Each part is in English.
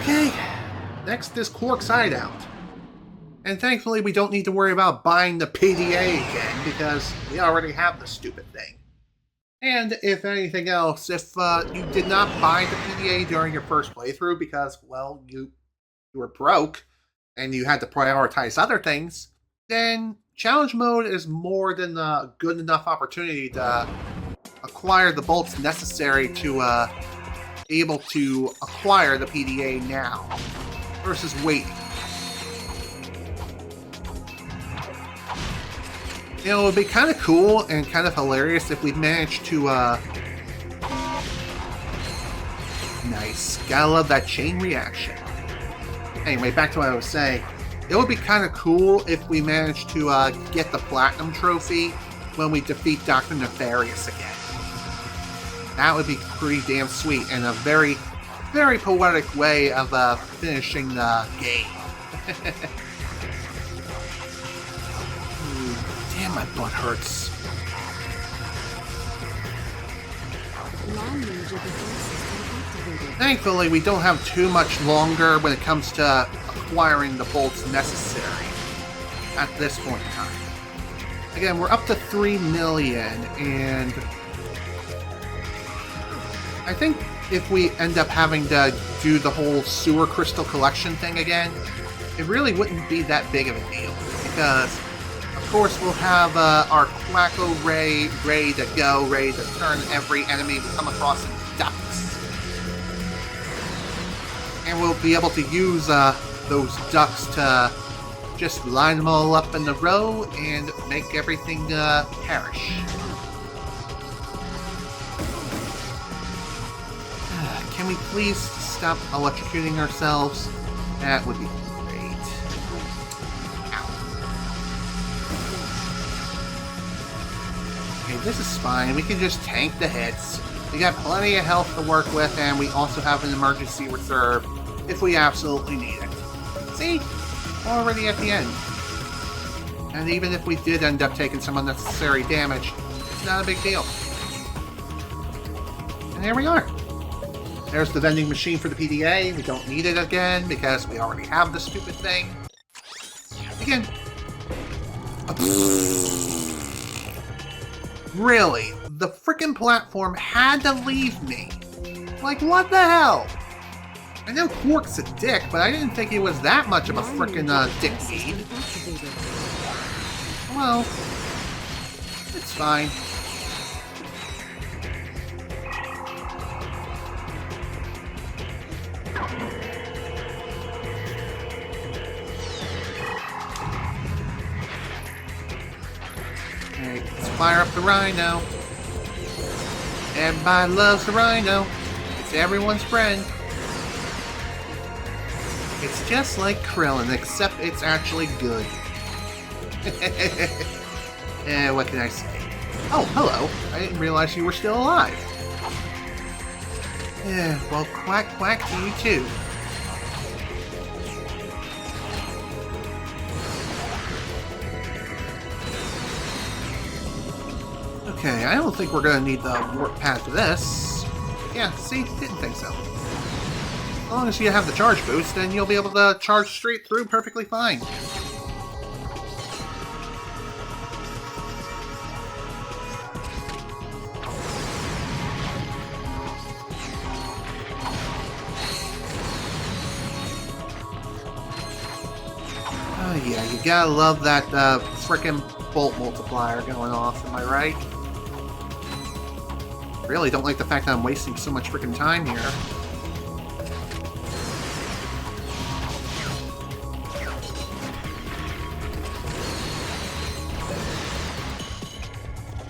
Okay, next is Quark's Hideout. And thankfully we don't need to worry about buying the PDA again, because we already have the stupid thing. And if anything else, if you did not buy the PDA during your first playthrough because, well, you were broke, and you had to prioritize other things, then challenge mode is more than a good enough opportunity to acquire the bolts necessary to be able to acquire the PDA now versus waiting. You know, it would be kind of cool and kind of hilarious if we managed to, nice. Gotta love that chain reaction. Anyway, back to what I was saying. It would be kind of cool if we managed to get the Platinum Trophy when we defeat Dr. Nefarious again. That would be pretty damn sweet and a very, very poetic way of finishing the game. Damn, my butt hurts. Thankfully, we don't have too much longer when it comes to acquiring the bolts necessary at this point in time. Again, we're up to 3 million, and I think if we end up having to do the whole sewer crystal collection thing again, it really wouldn't be that big of a deal, because of course we'll have our Quacko Ray ready to go, ready to turn every enemy we come across into ducks. And we'll be able to use those ducks to just line them all up in a row and make everything perish. Can we please stop electrocuting ourselves? That would be great. Ow. Okay, this is fine. We can just tank the hits. We got plenty of health to work with, and we also have an emergency reserve if we absolutely need it. See? Already at the end. And even if we did end up taking some unnecessary damage, it's not a big deal. And here we are. There's the vending machine for the PDA. We don't need it again because we already have the stupid thing. Again. Really? The frickin' platform had to leave me. Like, what the hell? I know Quark's a dick, but I didn't think he was that much of a frickin' dick feed. Well, it's fine. Alright, let's fire up the Rhino. Everybody loves the Rhino. It's everyone's friend. It's just like Krillin, except it's actually good. What can I say? Oh, hello. I didn't realize you were still alive. Yeah, well, quack quack to you too. Okay, I don't think we're gonna need the warp pad for this. Yeah, see? Didn't think so. As long as you have the charge boost, then you'll be able to charge straight through perfectly fine. Oh yeah, you gotta love that frickin' bolt multiplier going off, am I right? Really don't like the fact that I'm wasting so much frickin' time here.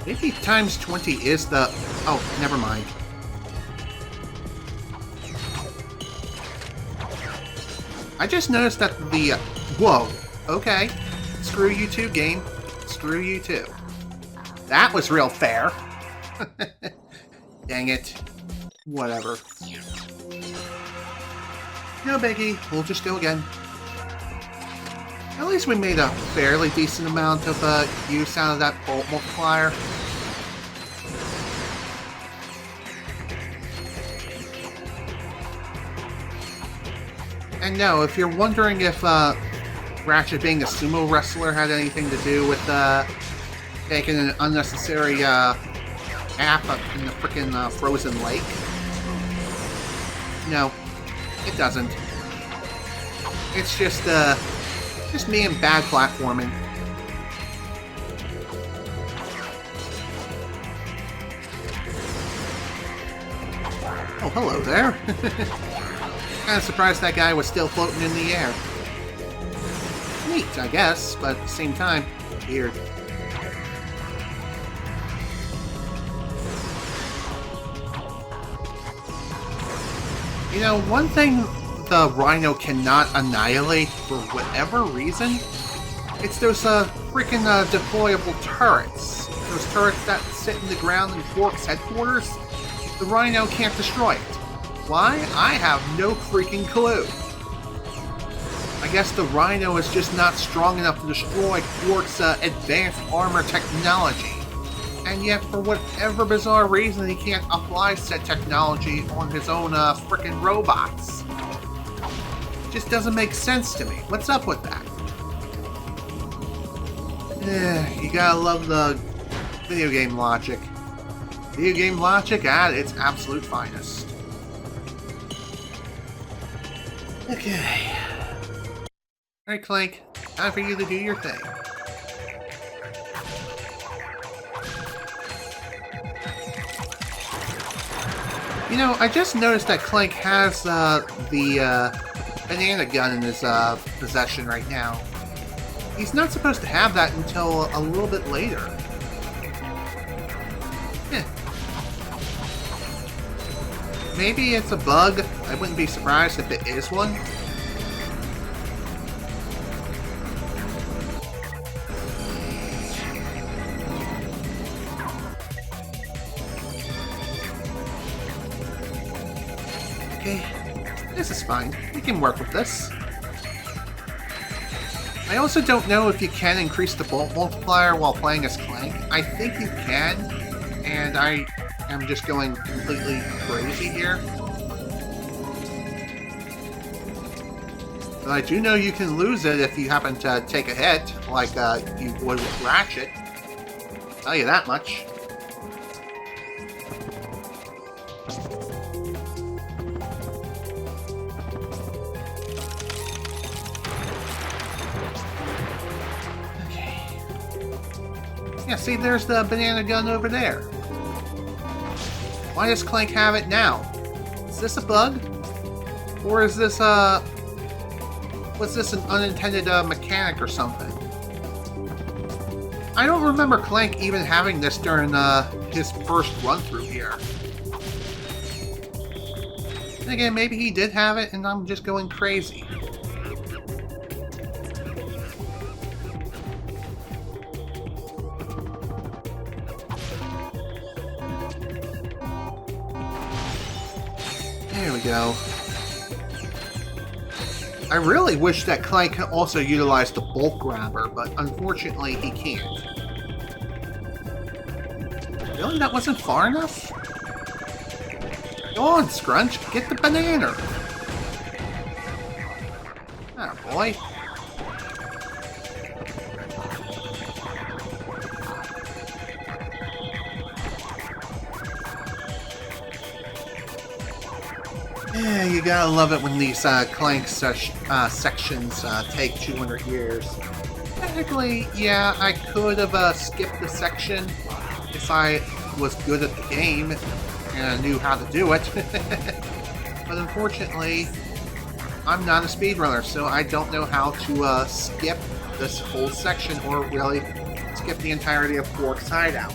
Maybe times 20 is the... Oh, never mind. I just noticed that the... Whoa. Okay. Screw you too, game. Screw you too. That was real fair. Dang it. Whatever. No biggie. We'll just go again. At least we made a fairly decent amount of use out of that bolt multiplier. And no, if you're wondering if Ratchet being a sumo wrestler had anything to do with taking an unnecessary nap in the frickin' frozen lake, no, it doesn't. It's just me and bad platforming. Oh, hello there. Kinda surprised that guy was still floating in the air. Neat, I guess, but at the same time, weird. You know, one thing the Rhino cannot annihilate for whatever reason, it's those freaking deployable turrets. Those turrets that sit in the ground in Quark's headquarters. The Rhino can't destroy it. Why? I have no freaking clue. I guess the Rhino is just not strong enough to destroy Quark's advanced armor technology. And yet, for whatever bizarre reason, he can't apply said technology on his own frickin' robots. Just doesn't make sense to me. What's up with that? You gotta love the video game logic. Video game logic at its absolute finest. Okay. Alright, Clank. Time for you to do your thing. You know, I just noticed that Clank has the banana gun in his possession right now. He's not supposed to have that until a little bit later. Maybe it's a bug. I wouldn't be surprised if it is one. Okay, this is fine. We can work with this. I also don't know if you can increase the bolt multiplier while playing as Clank. I think you can, and I am just going completely crazy here. But I do know you can lose it if you happen to take a hit, like you would with Ratchet. I'll tell you that much. Yeah, see, there's the banana gun over there. Why does Clank have it now? Is this a bug? Or is this, was this an unintended, mechanic or something? I don't remember Clank even having this during, his first run-through here. And again, maybe he did have it and I'm just going crazy. There we go. I really wish that Clank could also utilize the bolt grabber, but unfortunately he can't. Really? That wasn't far enough? Go on, Scrunch, get the banana! Ah, boy. Yeah, you gotta love it when these Clank sections take 200 years. Technically, yeah, I could have skipped the section if I was good at the game and I knew how to do it. But unfortunately, I'm not a speedrunner, so I don't know how to skip this whole section or really skip the entirety of Quark's Hideout.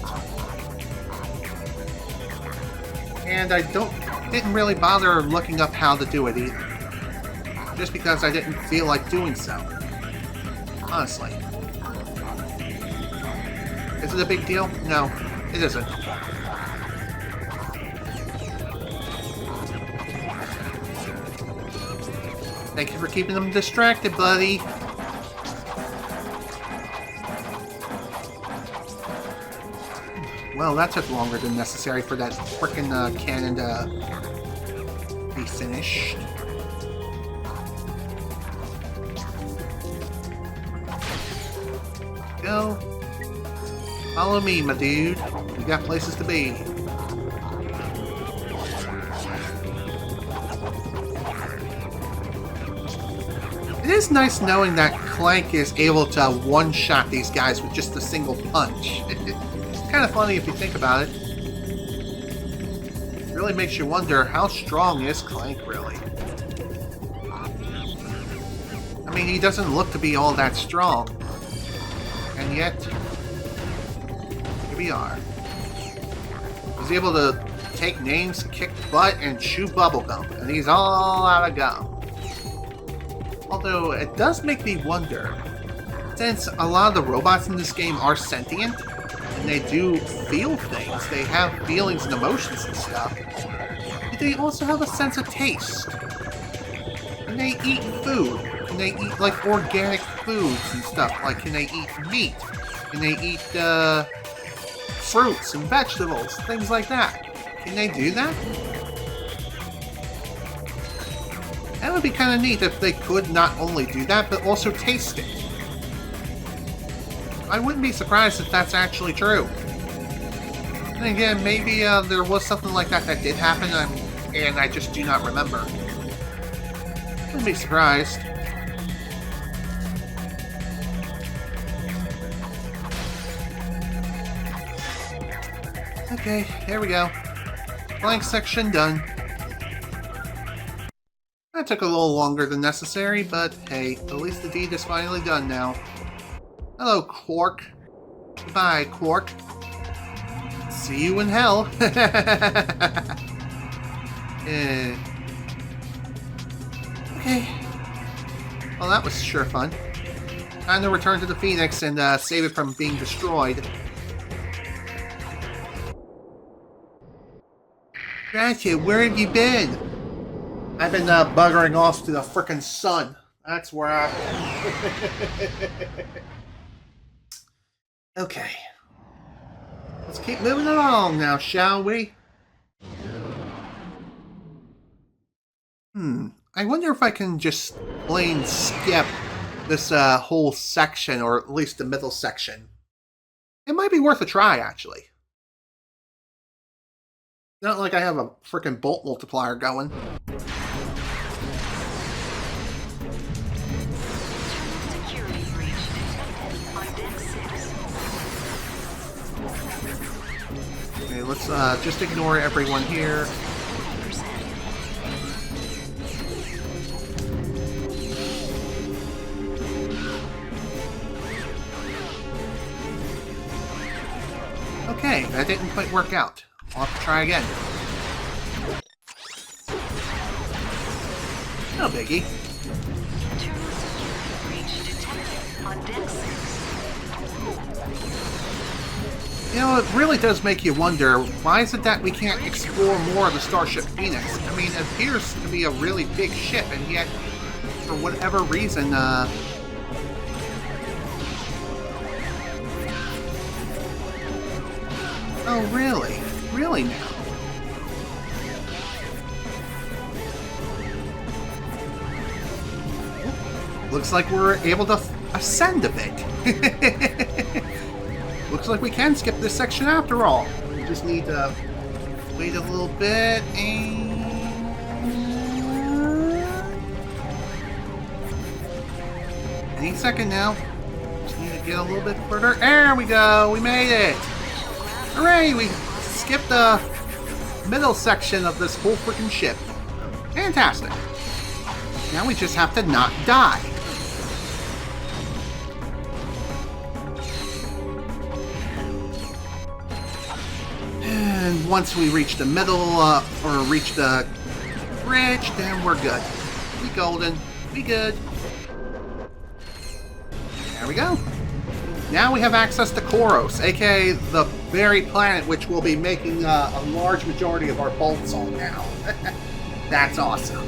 And I didn't really bother looking up how to do it either. Just because I didn't feel like doing so. Honestly. Is it a big deal? No, it isn't. Thank you for keeping them distracted, buddy. Well, that took longer than necessary for that frickin' cannon to be finished. go. Follow me, my dude. We got places to be. It is nice knowing that Clank is able to one-shot these guys with just a single punch. It's kind of funny if you think about it. It really makes you wonder, how strong is Clank, really? I mean, he doesn't look to be all that strong. And yet, here we are. He's able to take names, kick butt, and chew bubblegum. And he's all out of gum. Although, it does make me wonder, since a lot of the robots in this game are sentient, and they do feel things, they have feelings and emotions and stuff, do they also have a sense of taste? Can they eat food? Can they eat, like, organic foods and stuff? Like, can they eat meat? Can they eat, fruits and vegetables? Things like that. Can they do that? That would be kind of neat if they could not only do that, but also taste it. I wouldn't be surprised if that's actually true. And again, maybe there was something like that that did happen, and I just do not remember. Wouldn't be surprised. Okay, here we go. Blank section done. That took a little longer than necessary, but hey, at least the deed is finally done now. Hello, Quark. Goodbye, Quark. See you in hell. Okay. Well, that was sure fun. Time to return to the Phoenix and save it from being destroyed. Ratchet, where have you been? I've been buggering off to the frickin' sun. That's where I... Okay. Let's keep moving along now, shall we? I wonder if I can just plain skip this whole section, or at least the middle section. It might be worth a try, actually. Not like I have a frickin' bolt multiplier going. Okay, let's just ignore everyone here. Okay, that didn't quite work out. I'll have to try again. No biggie. You know, it really does make you wonder, why is it that we can't explore more of the Starship Phoenix? I mean, it appears to be a really big ship, and yet, for whatever reason, Oh, really? Really now? Looks like we're able to ascend a bit. Looks like we can skip this section after all. We just need to wait a little bit and... Any second now. Just need to get a little bit further. There we go! We made it! Hooray! We skipped the middle section of this whole freaking ship. Fantastic. Now we just have to not die. And once we reach the middle, or reach the bridge, then we're good. We golden. We good. There we go. Now we have access to Koros, aka the very planet which we'll be making a large majority of our bolts on now. That's awesome.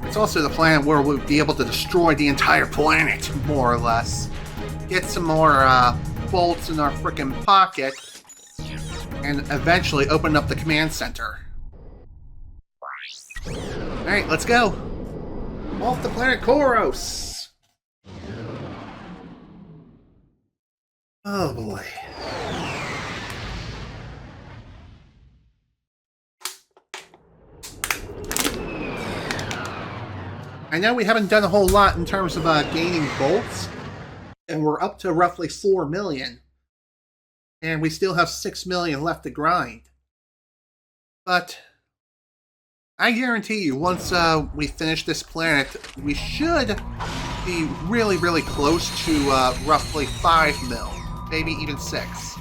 It's also the planet where we'll be able to destroy the entire planet, more or less. Get some more bolts in our frickin' pocket, and eventually open up the command center. Alright, let's go. Off the planet Koros! Oh boy. I know we haven't done a whole lot in terms of gaining bolts, and we're up to roughly 4 million, and we still have 6 million left to grind. But I guarantee you, once we finish this planet, we should be really, really close to roughly 5 mil, maybe even 6.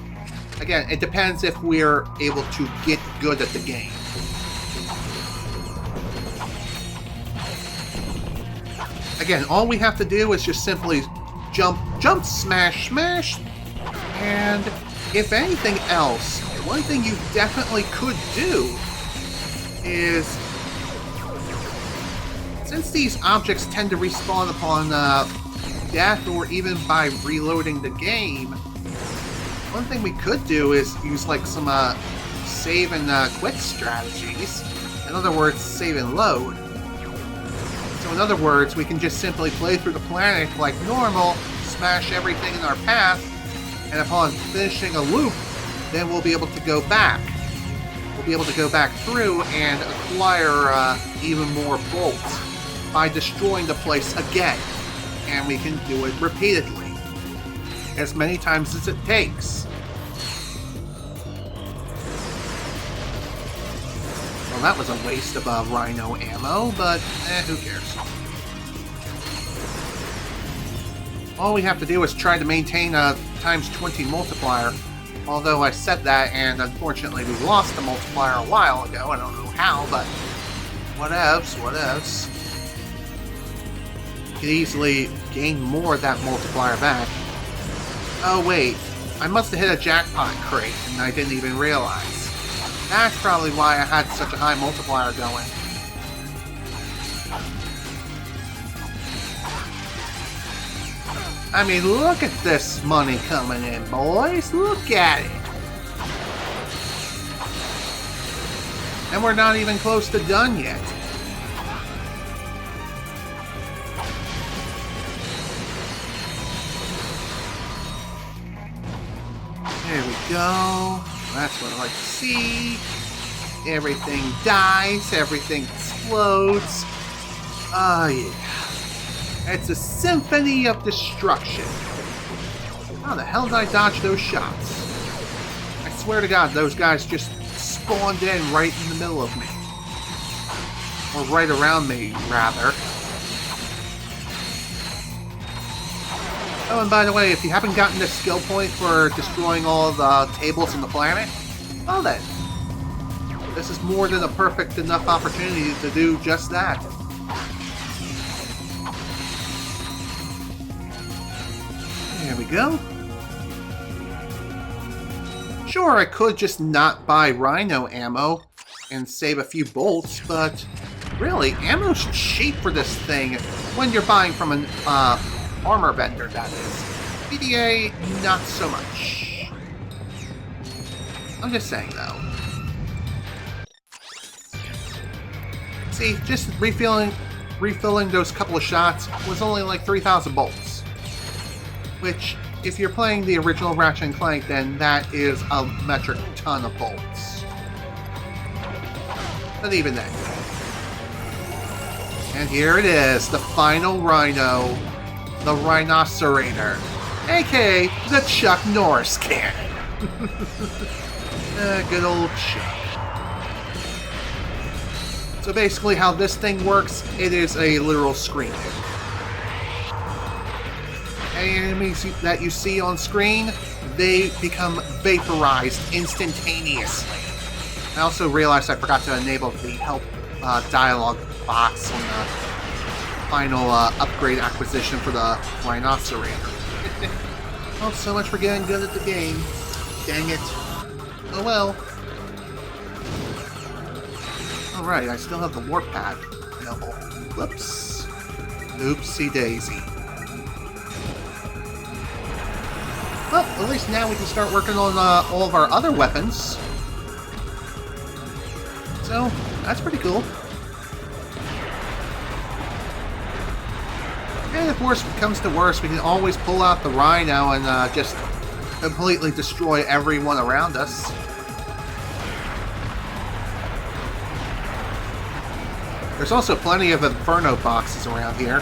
Again, it depends if we're able to get good at the game. Again, all we have to do is just simply jump, jump, smash, smash, and if anything else, one thing you definitely could do is, since these objects tend to respawn upon death or even by reloading the game, one thing we could do is use like some save and quit strategies. In other words, save and load. So in other words, we can just simply play through the planet like normal, smash everything in our path, and upon finishing a loop, then we'll be able to go back. We'll be able to go back through and acquire even more bolts by destroying the place again. And we can do it repeatedly, as many times as it takes. Well, that was a waste of Rhino ammo, but who cares? All we have to do is try to maintain a times 20 multiplier. Although I said that, and unfortunately we lost the multiplier a while ago. I don't know how, but whatevs, whatevs. You could easily gain more of that multiplier back. Oh wait, I must have hit a jackpot crate and I didn't even realize. That's probably why I had such a high multiplier going. I mean, look at this money coming in, boys. Look at it. And we're not even close to done yet. There we go. That's what I like to see. Everything dies, everything explodes. Oh yeah. It's a symphony of destruction. How the hell did I dodge those shots? I swear to God, those guys just spawned in right in the middle of me. Or right around me, rather. Oh, and by the way, if you haven't gotten the skill point for destroying all the tables on the planet, well then, this is more than a perfect enough opportunity to do just that. There we go. Sure, I could just not buy Rhino ammo and save a few bolts, but really, ammo's cheap for this thing when you're buying from an armor vendor, that is. PDA, not so much. I'm just saying, though. See, just refilling those couple of shots was only like 3,000 bolts. Which, if you're playing the original Ratchet Clank, then that is a metric ton of bolts. But even then. And here it is, the final Rhino, the Rhinocerator, aka the Chuck Norris cannon. Good old Chuck. So basically how this thing works, it is a literal screen. Any enemies that you see on screen, they become vaporized instantaneously. I also realized I forgot to enable the help dialogue box on the final upgrade acquisition for the Rhinocerator. Oh, so much for getting good at the game. Dang it. Oh well. Alright, I still have the warp pad available. Whoops. Oopsie daisy. Well, at least now we can start working on all of our other weapons. So, that's pretty cool. And if worse comes to worse, we can always pull out the Rhino and just completely destroy everyone around us. There's also plenty of Inferno boxes around here.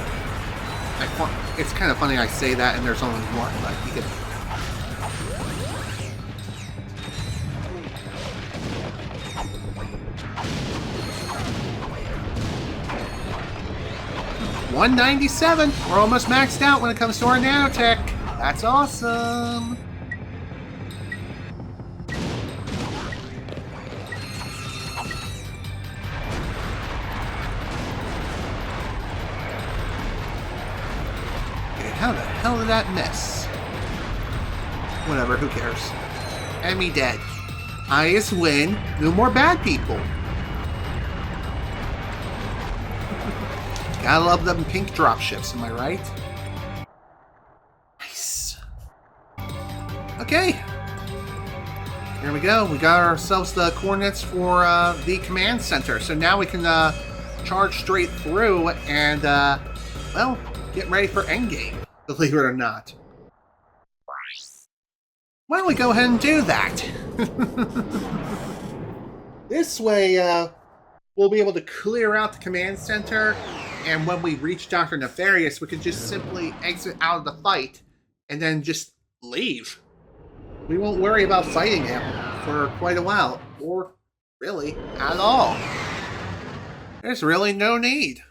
It's kind of funny I say that and there's only one, but you can... $197. We're almost maxed out when it comes to our nanotech. That's awesome. How the hell did that miss? Whatever, who cares? Enemy dead. Highest win, no more bad people. Gotta love them pink dropships, am I right? Nice. Okay. Here we go. We got ourselves the coordinates for the command center. So now we can charge straight through and, well, get ready for endgame. Believe it or not. Why don't we go ahead and do that? This way, we'll be able to clear out the command center, and when we reach Dr. Nefarious, we can just simply exit out of the fight and then just leave. We won't worry about fighting him for quite a while, or really at all. There's really no need.